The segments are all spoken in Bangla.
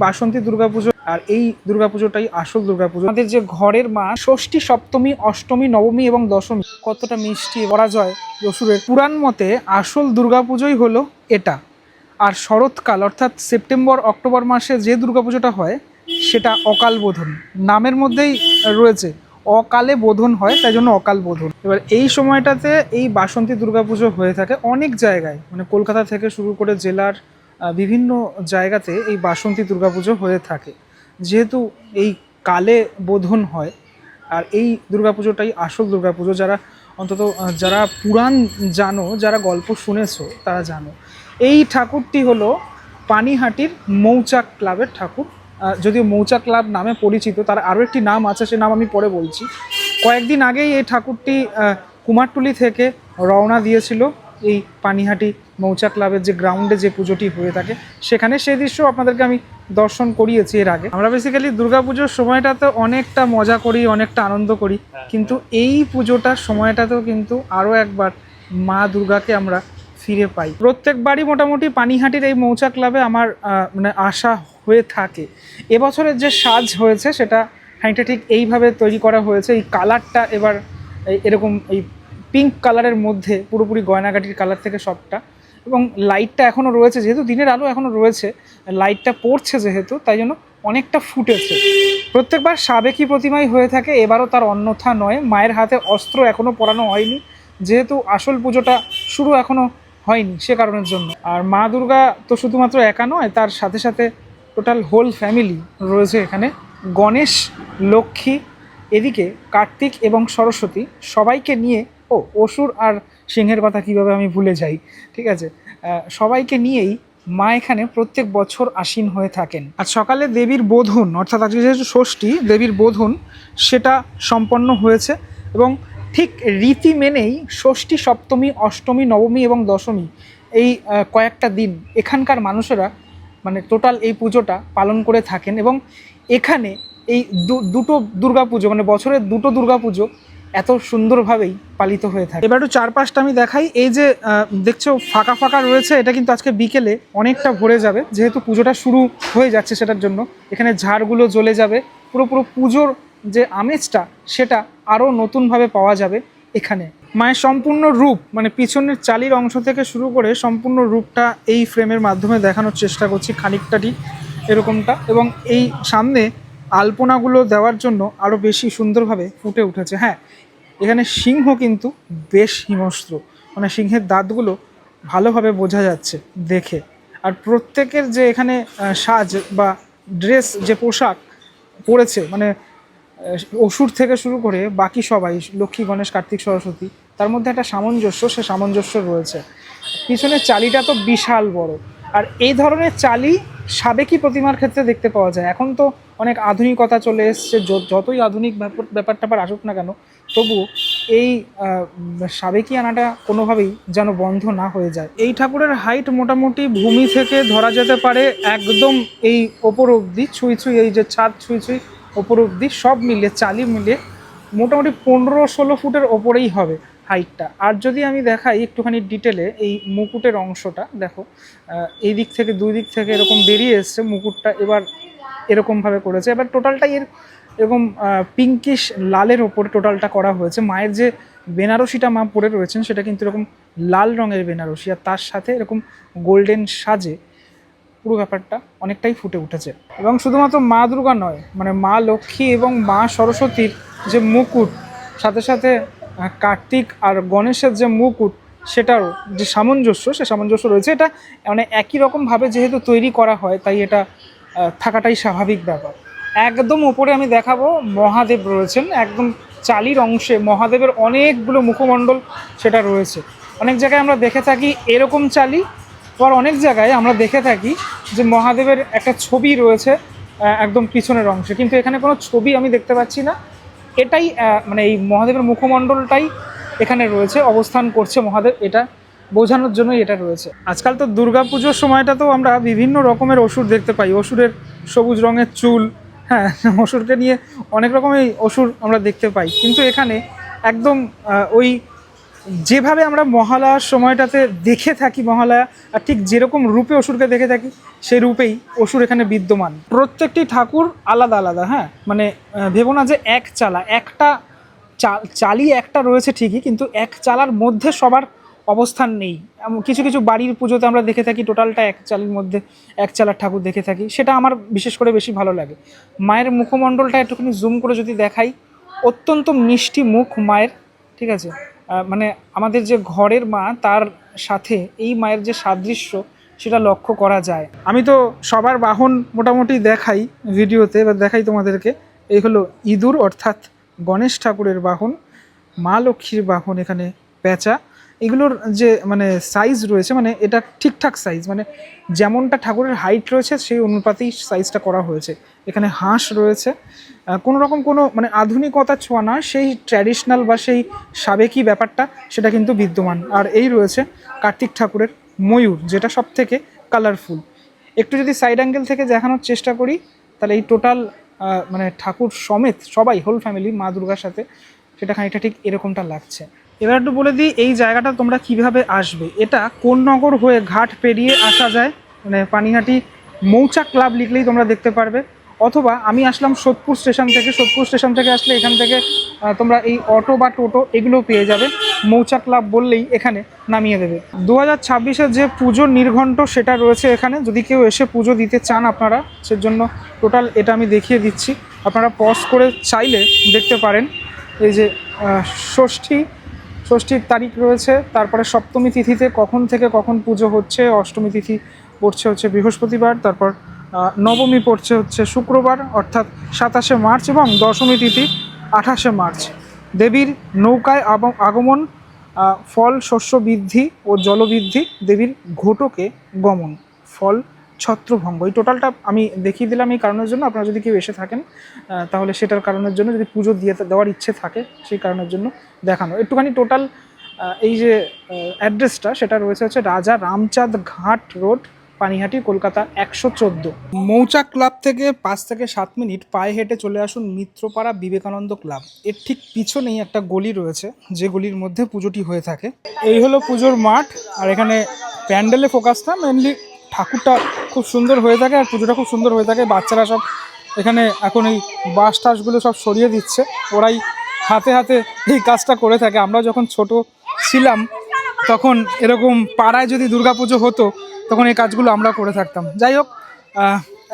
বাসন্তী দুর্গাপুজো, আর এই দুর্গাপুজোটাই আসল দুর্গাপুজো। আমাদের যে ঘরের মা ষষ্ঠী, সপ্তমী, অষ্টমী, নবমী এবং দশমী কতটা মিষ্টি পরাজয় অসুরের। পুরাণ মতে আসল দুর্গাপুজোই হলো এটা। আর শরৎকাল অর্থাৎ সেপ্টেম্বর অক্টোবর মাসে যে দুর্গাপুজোটা হয় সেটা অকাল বোধন, নামের মধ্যেই রয়েছে অকালে বোধন হয়, তাই জন্য অকাল বোধন। এবার এই সময়টাতে এই বাসন্তী দুর্গাপুজো হয়ে থাকে অনেক জায়গায়, মানে কলকাতা থেকে শুরু করে জেলার বিভিন্ন জায়গাতে এই বাসন্তী দুর্গাপুজো হয়ে থাকে। যেহেতু এই কালে বোধন হয়, আর এই দুর্গাপুজোটাই আসল দুর্গাপুজো। যারা অন্তত যারা পুরাণ জানো, যারা গল্প শুনেছো তারা জানো। এই ঠাকুরটি হলো পানিহাটির মৌচাক ক্লাবের ঠাকুর। যদিও মৌচাক ক্লাব নামে পরিচিত, তার আরও একটি নাম আছে, সে নাম আমি পরে বলছি। কয়েকদিন আগেই এই ঠাকুরটি কুমারটুলি থেকে রওনা দিয়েছিল এই পানিহাটি মৌচাক ক্লাবের যে গ্রাউন্ডে যে পুজোটি হয়ে থাকে সেখানে। সেই দৃশ্য আপনাদেরকে আমি দর্শন করিয়েছি এর আগে। আমরা বেসিক্যালি দুর্গাপুজোর সময়টাতে অনেকটা মজা করি, অনেকটা আনন্দ করি, কিন্তু এই পুজোটার সময়টাতেও কিন্তু আরও একবার মা দুর্গাকে আমরা ফিরে পাই। প্রত্যেকবারই মোটামুটি পানিহাটির এই মৌচাক ক্লাবে আমার মানে আসা হয়ে থাকে। এবছরের যে সাজ হয়েছে সেটা খানিকটা ঠিক এইভাবে তৈরি করা হয়েছে। এই কালারটা এবার এরকম এই পিঙ্ক কালারের মধ্যে পুরোপুরি গয়নাগাটির কালার থেকে সবটা, এবং লাইটটা এখনও রয়েছে, যেহেতু দিনের আলো এখনও রয়েছে, লাইটটা পড়ছে যেহেতু, তাই জন্য অনেকটা ফুটেছে। প্রত্যেকবার সাবেকি প্রতিমাই হয়ে থাকে, এবারও তার অন্যথা নয়। মায়ের হাতে অস্ত্র এখনও পরানো হয়নি, যেহেতু আসল পুজোটা শুরু এখনও হয়নি সে কারণের জন্য। আর মা দুর্গা তো শুধুমাত্র একা নয়, তার সাথে সাথে টোটাল হোল ফ্যামিলি রয়েছে এখানে। গণেশ, লক্ষ্মী, এদিকে কার্তিক এবং সরস্বতী, সবাইকে নিয়ে অসুর আর সিংহের কথা কিভাবে আমি ভুলে যাই, ঠিক আছে, সবাইকে নিয়েই মা এখানে প্রত্যেক বছর আসীন হয়ে থাকেন। আর সকালে দেবীর বোধন, অর্থাৎ আজকে যেহেতু ষষ্ঠী, দেবীর বোধন সেটা সম্পন্ন হয়েছে, এবং ঠিক রীতি মেনেই ষষ্ঠী, সপ্তমী, অষ্টমী, নবমী এবং দশমী এই কয়েকটা দিন এখানকার মানুষেরা মানে টোটাল এই পুজোটা পালন করে থাকেন। এবং এখানে এই দুটো দুর্গাপুজো, মানে বছরের দুটো দুর্গাপুজো এত সুন্দরভাবেই পালিত হয়ে থাকে। এবার একটু চারপাশটা আমি দেখাই। এই যে দেখছো ফাঁকা ফাঁকা রয়েছে, এটা কিন্তু আজকে বিকেলে অনেকটা ভরে যাবে, যেহেতু পুজোটা শুরু হয়ে যাচ্ছে সেটার জন্য। এখানে ঝাড়গুলো জ্বলে যাবে, পুরো পুজোর যে আমেজটা সেটা আরও নতুনভাবে পাওয়া যাবে এখানে। মায়ের সম্পূর্ণ রূপ, মানে পিছনের চালির অংশ থেকে শুরু করে সম্পূর্ণ রূপটা এই ফ্রেমের মাধ্যমে দেখানোর চেষ্টা করছি খানিকটা ঠিক এরকমটা। এবং এই সামনে আলপনাগুলো দেওয়ার জন্য আরও বেশি সুন্দরভাবে ফুটে উঠেছে। হ্যাঁ, এখানে সিংহ কিন্তু বেশ হিংস্র, মানে সিংহের দাঁতগুলো ভালোভাবে বোঝা যাচ্ছে দেখে। আর প্রত্যেকের যে এখানে সাজ বা ড্রেস, যে পোশাক পরেছে, মানে অসুর থেকে শুরু করে বাকি সবাই, লক্ষ্মী, গণেশ, কার্তিক, সরস্বতী, তার মধ্যে একটা সামঞ্জস্য, সে সামঞ্জস্য রয়েছে। পিছনের চালিটা তো বিশাল বড়, আর এই ধরনের চালি সাবেকি প্রতিমার ক্ষেত্রে দেখতে পাওয়া যায়। এখন তো অনেক আধুনিকতা চলে এসছে, যতই আধুনিক ব্যাপারটা আসুক না কেন, তবু এই সাবেকি আনাটা কোনোভাবেই যেন বন্ধ না হয়ে যায়। এই ঠাকুরের হাইট মোটামুটি ভূমি থেকে ধরা যেতে পারে একদম এই ওপর অবধি, ছুঁই এই যে ছাদ ছুঁই ওপর অবধি সব মিলে, চালি মিলে মোটামুটি 15-16 ফুটের ওপরেই হবে হাইটটা। আর যদি আমি দেখাই একটুখানি ডিটেলে, এই মুকুটের অংশটা দেখো, এই দিক থেকে দুই দিক থেকে এরকম বেরিয়ে এসছে মুকুটটা, এবার এরকমভাবে করেছে। এবার টোটালটাই এরকম পিঙ্কিশ লালের ওপর টোটালটা করা হয়েছে। মায়ের যে বেনারসিটা মা পরে রয়েছেন সেটা কিন্তু এরকম লাল রঙের বেনারসি, আর তার সাথে এরকম গোল্ডেন সাজে পুরো ব্যাপারটা অনেকটাই ফুটে উঠেছে। এবং শুধুমাত্র মা দুর্গা নয়, মানে মা লক্ষ্মী এবং মা সরস্বতীর যে মুকুট, সাথে সাথে কার্তিক আর গণেশের যে মুকুট, সেটারও যে সামঞ্জস্য, সে সামঞ্জস্য রয়েছে। এটা মানে একই রকমভাবে যেহেতু তৈরি করা হয়, তাই এটা থাকাটাই স্বাভাবিক ব্যাপার। একদম ওপরে আমি দেখাবো মহাদেব রয়েছেন, একদম চালির অংশে মহাদেবের অনেকগুলো মুখমণ্ডল সেটা রয়েছে। অনেক জায়গায় আমরা দেখে থাকি এরকম চালি, আবার অনেক জায়গায় আমরা দেখে থাকি যে মহাদেবের একটা ছবি রয়েছে একদম পিছনের অংশে, কিন্তু এখানে কোনো ছবি আমি দেখতে পাচ্ছি না। এটাই মানে এই মহাদেবের মুখমণ্ডলটাই এখানে রয়েছে, অবস্থান করছে মহাদেব, এটা বোঝানোর জন্যই এটা রয়েছে। আজকাল তো দুর্গাপুজোর সময়টাতেও আমরা বিভিন্ন রকমের অসুর দেখতে পাই। অসুরের সবুজ রঙের চুল, হ্যাঁ, অসুরকে নিয়ে অনেক রকমের অসুর আমরা দেখতে পাই, কিন্তু এখানে একদম ওই যেভাবে আমরা মহালয়ার সময়টাতে দেখে থাকি মহালয়া, আর ঠিক যেরকম রূপে অসুরকে দেখে থাকি সেই রূপেই অসুর এখানে বিদ্যমান। প্রত্যেকটি ঠাকুর আলাদা আলাদা, হ্যাঁ, মানে ভেবো না যে এক চালা, একটা চালই একটা রয়েছে ঠিকই, কিন্তু এক চালার মধ্যে সবার অবস্থান নেই। কিছু কিছু বাড়ির পুজোতে আমরা দেখে থাকি টোটালটা এক চালের মধ্যে এক চালার ঠাকুর দেখে থাকি, সেটা আমার বিশেষ করে বেশি ভালো লাগে। মায়ের মুখমণ্ডলটা একটুখানি জুম করে যদি দেখাই, অত্যন্ত মিষ্টি মুখ মায়ের, ঠিক আছে। মানে আমাদের যে ঘরের মা তার সাথে এই মায়ের যে সাদৃশ্য সেটা লক্ষ্য করা যায়। আমি তো সবার বাহন মোটামুটি দেখাই ভিডিওতে, এবার দেখাই তোমাদেরকে। এই হলো ইঁদুর অর্থাৎ গণেশ ঠাকুরের বাহন, মা লক্ষ্মীর বাহন এখানে পেঁচা। এগুলোর যে মানে সাইজ রয়েছে, মানে এটা ঠিকঠাক সাইজ, মানে যেমনটা ঠাকুরের হাইট রয়েছে সেই অনুপাতেই সাইজটা করা হয়েছে। এখানে হাঁস রয়েছে, কোনো রকম কোনো মানে আধুনিকতা ছোঁয়া না, সেই ট্র্যাডিশনাল বা সেই সাবেকি ব্যাপারটা সেটা কিন্তু বিদ্যমান। আর এই রয়েছে কার্তিক ঠাকুরের ময়ূর, যেটা সব থেকে কালারফুল। একটু যদি সাইড অ্যাঙ্গেল থেকে দেখানোর চেষ্টা করি তাহলে এই টোটাল মানে ঠাকুর সমেত সবাই হোল ফ্যামিলি মা দুর্গার সাথে, সেটা খানিকটা ঠিক এরকমটা লাগছে। এবার একটু বলে দিই এই জায়গাটা তোমরা কিভাবে আসবে। এটা কোন নগর হয়ে ঘাট পেরিয়ে আসা যায়, মানে পানিহাটি মৌচাক ক্লাব লিখলেই তোমরা দেখতে পারবে, অথবা আমি আসলাম সোদপুর স্টেশন থেকে। সোদপুর স্টেশন থেকে আসলে এখান থেকে তোমরা এই অটো বা টোটো এগুলো পেয়ে যাবে, মৌচাক ক্লাব বললেই এখানে নামিয়ে দেবে। 2026-এর যে পুজোর নির্ঘণ্ট সেটা রয়েছে এখানে, যদি কেউ এসে পুজো দিতে চান আপনারা, সেজন্য টোটাল এটা আমি দেখিয়ে দিচ্ছি, আপনারা পজ করে চাইলে দেখতে পারেন। এই যে ষষ্ঠীর তারিখ রয়েছে, তারপরে সপ্তমী তিথিতে কখন থেকে কখন পুজো হচ্ছে, অষ্টমী তিথি পড়ছে হচ্ছে বৃহস্পতিবার, তারপর নবমী পড়ছে হচ্ছে শুক্রবার অর্থাৎ 27শে মার্চ, এবং দশমী তিথি 28শে মার্চ। দেবীর নৌকায় আগমন, ফল শস্য বৃদ্ধি ও জলবৃদ্ধি, দেবীর ঘটকে গমন, ফল ছত্রভঙ্গ। এই টোটালটা আমি দেখিয়ে দিলাম এই কারণের জন্য, আপনারা যদি কেউ এসে থাকেন তাহলে সেটার কারণের জন্য, যদি পুজো দেওয়ার ইচ্ছে থাকে সেই কারণের জন্য দেখানো। একটুখানি টোটাল এই যে অ্যাড্রেসটা সেটা রয়েছে হচ্ছে রাজা রামচাঁদ ঘাট রোড, পানিহাটি, কলকাতা 114। মৌচাক ক্লাব থেকে 5 থেকে 7 মিনিট পায়ে হেঁটে চলে আসুন মিত্রপাড়া বিবেকানন্দ ক্লাব। এর ঠিক পিছনেই একটা গলি রয়েছে, যে গলির মধ্যে পুজোটি হয়ে থাকে। এই হলো পুজোর মাঠ, আর এখানে প্যান্ডেলে ফোকাস না, মেনলি ঠাকুরটা খুব সুন্দর হয়ে থাকে আর পুজোটা খুব সুন্দর হয়ে থাকে। বাচ্চারা সব এখানে এখন এই বাঁশ টাসগুলো সব সরিয়ে দিচ্ছে, ওরাই হাতে হাতে এই কাজটা করে থাকে। আমরা যখন ছোট ছিলাম তখন এরকম পাড়ায় যদি দুর্গাপুজো হতো তখন এই কাজগুলো আমরা করে থাকতাম। যাই হোক,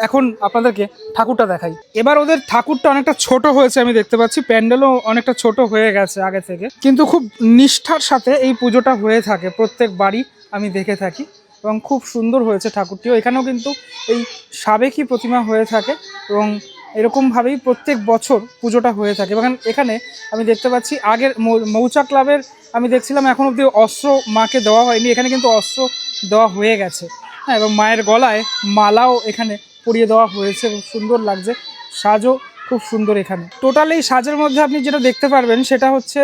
এখন আপনাদেরকে ঠাকুরটা দেখাই। এবার ওদের ঠাকুরটা অনেকটা ছোট হয়েছে, আমি দেখতে পাচ্ছি প্যান্ডেলও অনেকটা ছোট হয়ে গেছে আগে থেকে, কিন্তু খুব নিষ্ঠার সাথে এই পুজোটা হয়ে থাকে প্রত্যেক বাড়ি আমি দেখে থাকি, এবং খুব সুন্দর হয়েছে ঠাকুরটিও। এখানেও কিন্তু এই সাবেকি প্রতিমা হয়ে থাকে, এবং এরকমভাবেই প্রত্যেক বছর পুজোটা হয়ে থাকে। এবং এখানে আমি দেখতে পাচ্ছি আগের মৌচাক ক্লাবের আমি দেখছিলাম এখন অবধি অস্ত্র মাকে দেওয়া হয়নি, এখানে কিন্তু অস্ত্র দেওয়া হয়ে গেছে, হ্যাঁ, এবং মায়ের গলায় মালাও এখানে পরিয়ে দেওয়া হয়েছে, খুব সুন্দর লাগছে, সাজও খুব সুন্দর। এখানে টোটাল এই সাজের মধ্যে আপনি যেটা দেখতে পারবেন সেটা হচ্ছে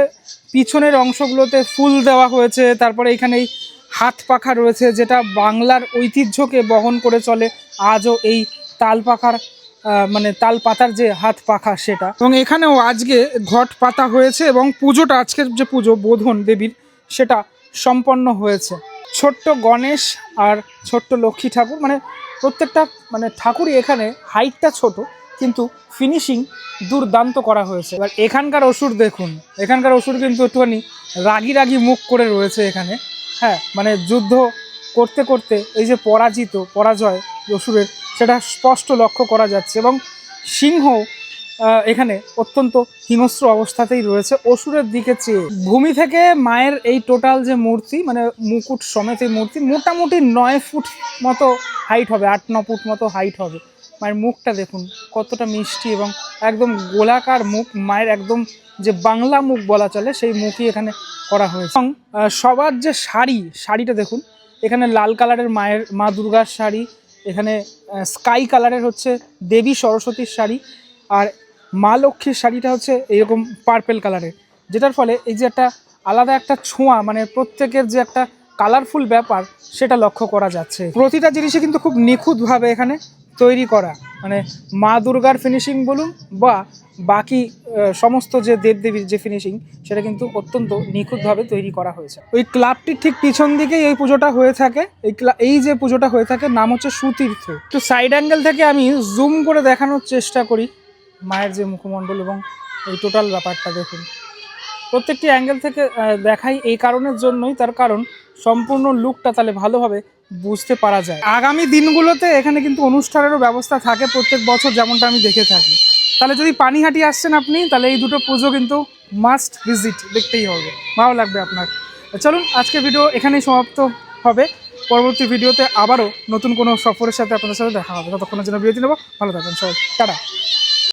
পিছনের অংশগুলোতে ফুল দেওয়া হয়েছে, তারপরে এখানে এই হাত পাখা রয়েছে, যেটা বাংলার ঐতিহ্যকে বহন করে চলে আজও, এই তাল পাখার মানে তাল পাতার যে হাত পাখা সেটা। এবং এখানেও আজকে ঘট পাতা হয়েছে, এবং পুজোটা আজকের যে পুজো বোধন দেবীর সেটা সম্পন্ন হয়েছে। ছোট্ট গণেশ আর ছোট্ট লক্ষ্মী ঠাকুর, মানে প্রত্যেকটা মানে ঠাকুরই এখানে হাইটটা ছোট কিন্তু ফিনিশিং দুর্দান্ত করা হয়েছে। এবার এখানকার অসুর দেখুন, এখানকার অসুর কিন্তু একটুখানি রাগি রাগি মুখ করে রয়েছে এখানে, হ্যাঁ, মানে যুদ্ধ করতে করতে এই যে পরাজয় অসুরের সেটা স্পষ্ট লক্ষ্য করা যাচ্ছে। এবং সিংহ এখানে অত্যন্ত হিংস্র অবস্থাতেই রয়েছে অসুরের দিকে চেয়ে। ভূমি থেকে মায়ের এই টোটাল যে মূর্তি, মানে মুকুট সমেত এই মূর্তি মোটামুটি 9 ফুট মতো হাইট হবে, 8-9 ফুট মতো হাইট হবে। মায়ের মুখটা দেখুন কতটা মিষ্টি, এবং একদম গোলাকার মুখ মায়ের, একদম যে বাংলা মুখ বলা চলে সেই মুখই এখানে করা হয়েছে। এবং সবার যে শাড়িটা দেখুন, এখানে লাল কালারের মা দুর্গার শাড়ি, এখানে স্কাই কালারের হচ্ছে দেবী সরস্বতীর শাড়ি, আর মা লক্ষ্মীর শাড়িটা হচ্ছে এরকম পার্পেল কালারের, যেটার ফলে এই যে একটা আলাদা একটা ছোঁয়া, মানে প্রত্যেকের যে একটা কালারফুল ব্যাপার সেটা লক্ষ্য করা যাচ্ছে। প্রতিটা জিনিসই কিন্তু খুব নিখুঁতভাবে এখানে তৈরি করা, মানে মা দুর্গার ফিনিশিং বলুন বা বাকি সমস্ত যে দেবদেবীর যে ফিনিশিং, সেটা কিন্তু অত্যন্ত নিখুঁতভাবে তৈরি করা হয়েছে। ওই ক্লাবটির ঠিক পিছন দিকেই এই পুজোটা হয়ে থাকে। এই যে পুজোটা হয়ে থাকে নাম হচ্ছে সুতীর্থ। তো সাইড অ্যাঙ্গেল থেকে আমি জুম করে দেখানোর চেষ্টা করি মায়ের যে মুখমণ্ডল এবং এই টোটাল ব্যাপারটা দেখুন। প্রত্যেকটি অ্যাঙ্গেল থেকে দেখাই এই কারণের জন্যই, তার কারণ সম্পূর্ণ লুকটা তাহলে ভালোভাবে বুঝতে পারা যায়। আগামী দিনগুলোতে এখানে কিন্তু অনুষ্ঠানেরও ব্যবস্থা থাকে প্রত্যেক বছর, যেমনটা আমি দেখে থাকি। তাহলে যদি পানিহাটি আসছেন আপনি, তাহলে এই দুটো পুজো কিন্তু মাস্ট ভিজিট, দেখতেই হবে, ভালো লাগবে আপনার। চলুন আজকে ভিডিও এখানেই সমাপ্ত হবে। পরবর্তী ভিডিওতে আবারও নতুন কোনো সফরের সাথে আপনাদের সাথে দেখা হবে। ততক্ষণের জন্য বিরতি নেব। ভালো থাকবেন সবাই, টাটা।